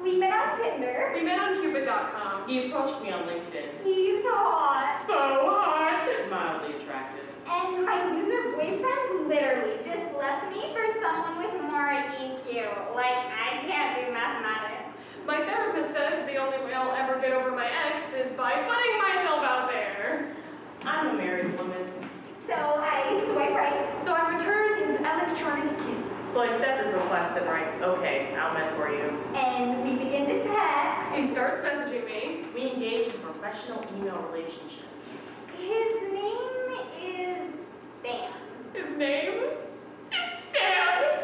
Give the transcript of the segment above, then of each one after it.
We met on Tinder. We met on Cupid.com. He approached me on LinkedIn. He's hot. So hot. Mildly attractive. And my loser boyfriend literally just left me for someone with more EQ. Like, I can't do mathematics. My therapist says the only way I'll ever get over my ex is by putting myself out there. I'm a married woman. So I swipe right. So I return his electronic kiss. So I accept his request and write, okay, I'll mentor you. And we begin to text. He starts messaging me. We engage in a professional email relationship. His name is Stan. His name is Stan.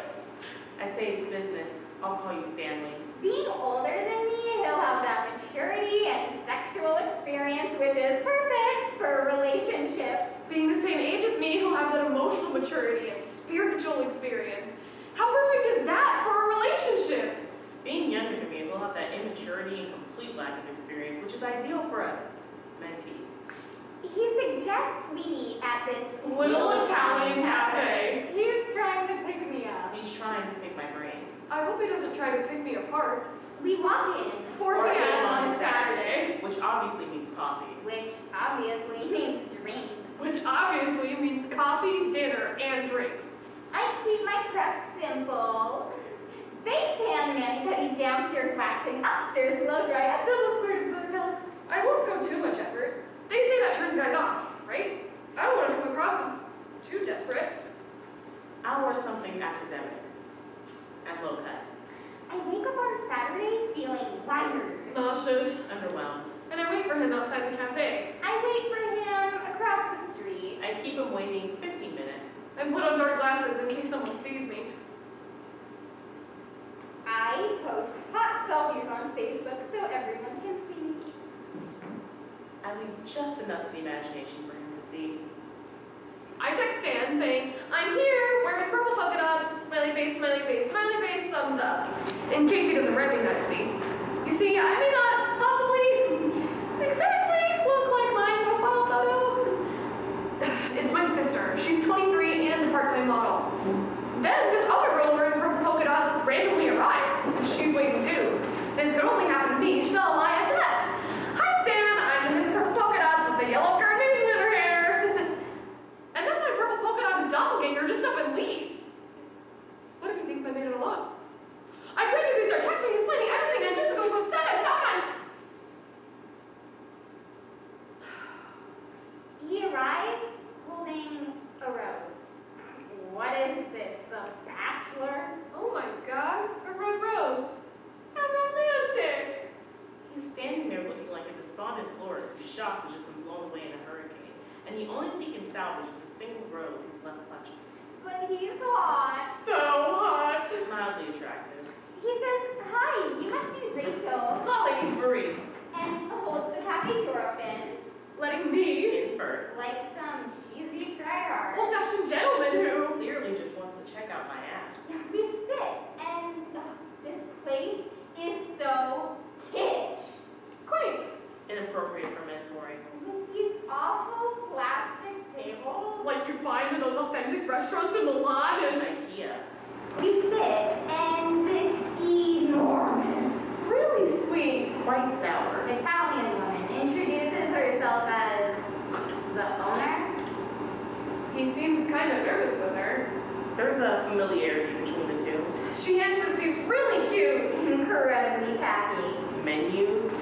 I say it's business. I'll call you Stanley. Being older than me, he'll have that maturity and sexual experience, which is perfect for a relationship. Being the same age as me, he'll have that emotional maturity and spiritual experience. How perfect is that for a relationship? Being younger than me, he'll have that immaturity and complete lack of experience, which is ideal for a mentee. He suggests we meet at this Little Italian cafe. He's trying to pick me up. He's trying to pick my brain. I hope he doesn't try to pick me apart. We walk in, 4 p.m. on a Saturday. Which obviously means coffee. which obviously means drinks. Which obviously means coffee, dinner, and drinks. I keep my prep simple. Fake tan mani-pedi downstairs waxing, upstairs blow dry, a double squared Botox. I won't go too much effort. They say that turns guys off, right? I don't want to come across as too desperate. I'll wear something academic and low cut. I wake up on Saturday feeling wired. Nauseous. Underwhelmed. And I wait for him outside the cafe. I wait for him across the street. I keep him waiting 15 minutes. And put on dark glasses in case someone sees me. I post hot selfies on Facebook so everyone can see me. I leave just enough to the imagination for him to see. I text Stan saying, I'm here, wearing purple polka dots, smiley face, thumbs up, in case he doesn't recognize me. You see, I may not possibly exactly look like my profile photo. It's my sister. She's 23 and a part-time model. Then this other girl wearing purple polka dots randomly arrives. She's waiting too. This could only happen to me, so I SMS. Hi Stan, I'm in this purple polka dots with the yellow carnation in her hair. And then my purple polka dotted doppelganger just up and leaves. What if he thinks I made it alone? I frantically start texting, explaining everything, and Jessica goes, stop. He arrives holding a rose. What is this, The Bachelor? Oh my god, a red rose. How romantic. He's standing there looking like a despondent florist whose shop has just been blown away in a hurricane, and the only thing he can salvage is a single rose he's left clutching. But he's hot. So hot. Mildly attractive. He says, hi, you must be Rachel. Holly, Marie, And holds the cafe door open. letting me, in first, Like some cheesy tryhard. old-fashioned gentleman who, clearly just wants to check out my ass. We sit, and this place is so kitsch. quaint, Inappropriate for mentoring. With these awful plastic tables. like you find in those authentic restaurants in Milan, and IKEA. We sit, and this enormous really sweet. Quite sour. Italian woman introduces herself as the owner. He seems kind of nervous with her. There's a familiarity between the two. She hands us these really cute, Incredibly tacky. Menus.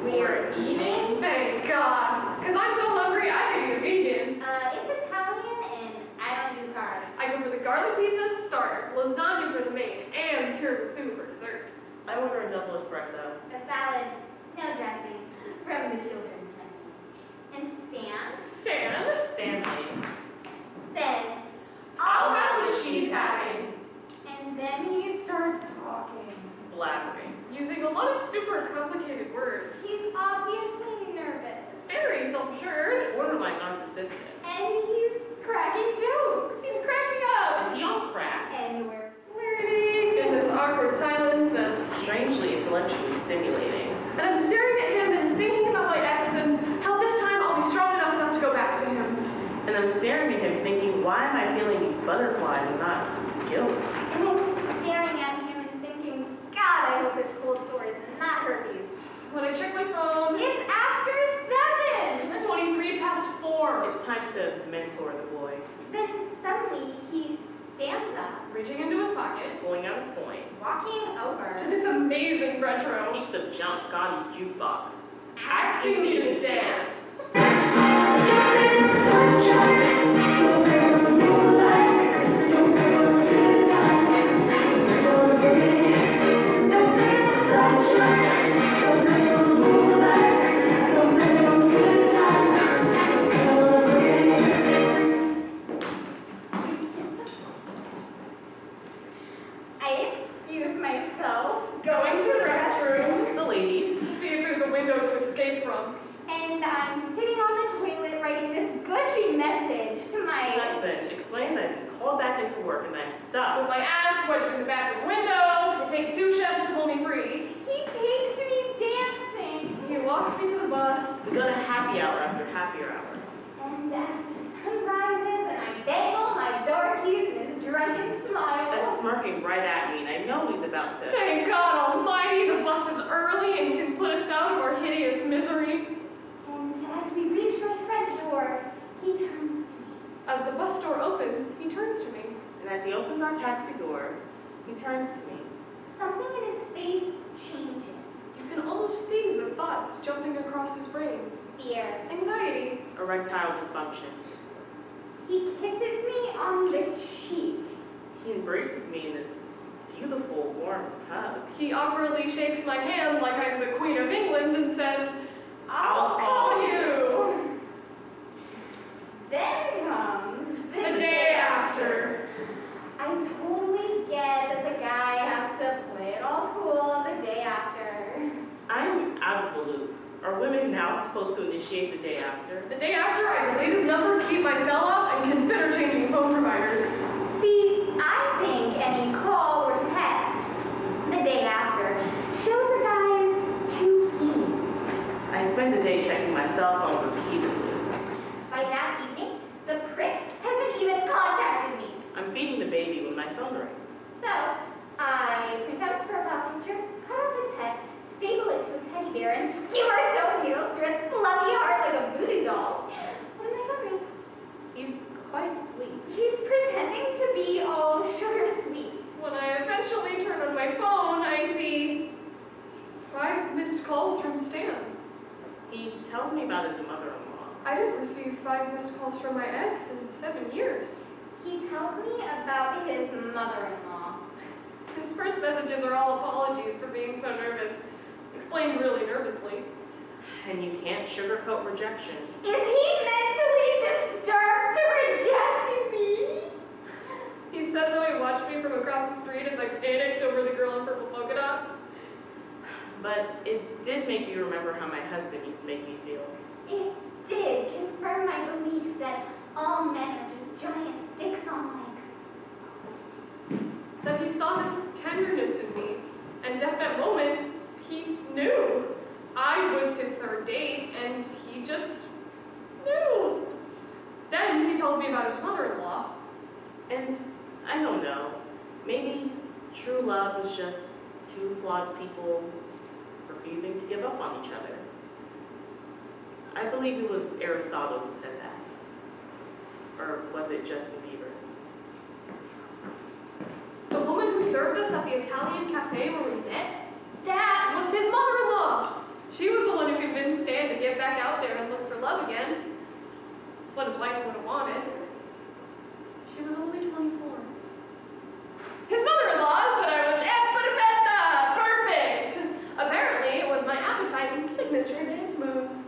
We're eating. thank God, because I'm so hungry I could eat a vegan. It's Italian, and I don't do carbs. I go for the garlic pizza as a starter, lasagna for the main, and tiramisu for dessert. I order a double espresso. A salad, no dressing, from the children's menu. And Stan Stanley. says, I'll have what she's having. And then he starts talking. Blabbering. Using a lot of super complicated words. He's obviously nervous. Very self-assured. Borderline narcissistic. And he's cracking jokes. He's cracking up. Is he on crack? And we're flirting. In this awkward silence that's... Strangely intellectually stimulating. And I'm staring at him and thinking about my ex and how this time I'll be strong enough not to go back to him. And I'm staring at him thinking, why am I feeling these butterflies and not guilt? And I'm staring at him and thinking, God, I hope his cold sore isn't reaching into his pocket, pulling out a coin, Walking over. to this amazing retro, piece of junk gaudy jukebox, asking me to dance. I excuse myself, Going to the restroom the ladies, to see if there's a window to escape from. and I'm sitting on the toilet writing this gushy message to my husband, explain that he called back into work and I'm With stuck. my ass wedged in the bathroom window, it takes 2 chefs to pull me free. He takes me dancing. He walks me to the bus. We go to happy hour after happier hour. And as the sun rises and I dangle my door keys in his drunken That's smile. smirking right at me, and I know he's about to. Thank God Almighty, the bus is early and can put us out of our hideous misery. And as we reach my front door, he turns to me. As the bus door opens, he turns to me. And as he opens our taxi door, he turns to me. Something in his face changes. You can almost see the thoughts jumping across his brain. Fear. Anxiety. Erectile dysfunction. He kisses me on the cheek. He embraces me in this beautiful, warm hug. He awkwardly shakes my hand like I'm the Queen of England and says, I'll call you. Then comes The day after. I totally get that the guy has to play it all cool the day after. I'm out of the loop. Are women now supposed to initiate the day after? The day after, I delete his number, keep my cell off, and consider changing phone providers. See, I think any call or text the day after shows a guy's too keen. I spend the day checking my cell phone repeatedly. By that evening, the prick hasn't even contacted me. I'm feeding the baby when my phone rings. So, I print out his profile picture, cut off his head, staple it to a teddy bear, and skewer sewing needles through its fluffy heart like a voodoo doll. When my phone rings, He's quite sweet. he's pretending to be all sugar sweet. When I eventually turn on my phone, I see 5 missed calls from Stan. He tells me about his mother-in-law. I didn't receive 5 missed calls from my ex in 7 years. He tells me about his mother-in-law. His first messages are all apologies for being so nervous, explained really nervously. And you can't sugarcoat rejection. Is he mentally disturbed to reject me? He says how he watched me from across the street as I panicked over the girl in purple polka dots. But it did make me remember how my husband used to make me feel. It did confirm my belief that all men are just giant dicks on legs. Then he saw this tenderness in me, and at that moment, he knew. I was his 3rd date, and he just knew. Then he tells me about his mother-in-law. And I don't know, maybe true love is just 2 flawed people refusing to give up on each other. I believe it was Aristotle who said that. Or was it Justin Bieber? The woman who served us at the Italian cafe where we met, that was his mother-in-law. She was the one who convinced Stan to get back out there and look for love again. That's what his wife would have wanted. She was only 24. His mother-in-law said I was perfect. Apparently, it was my appetite and signature dance moves.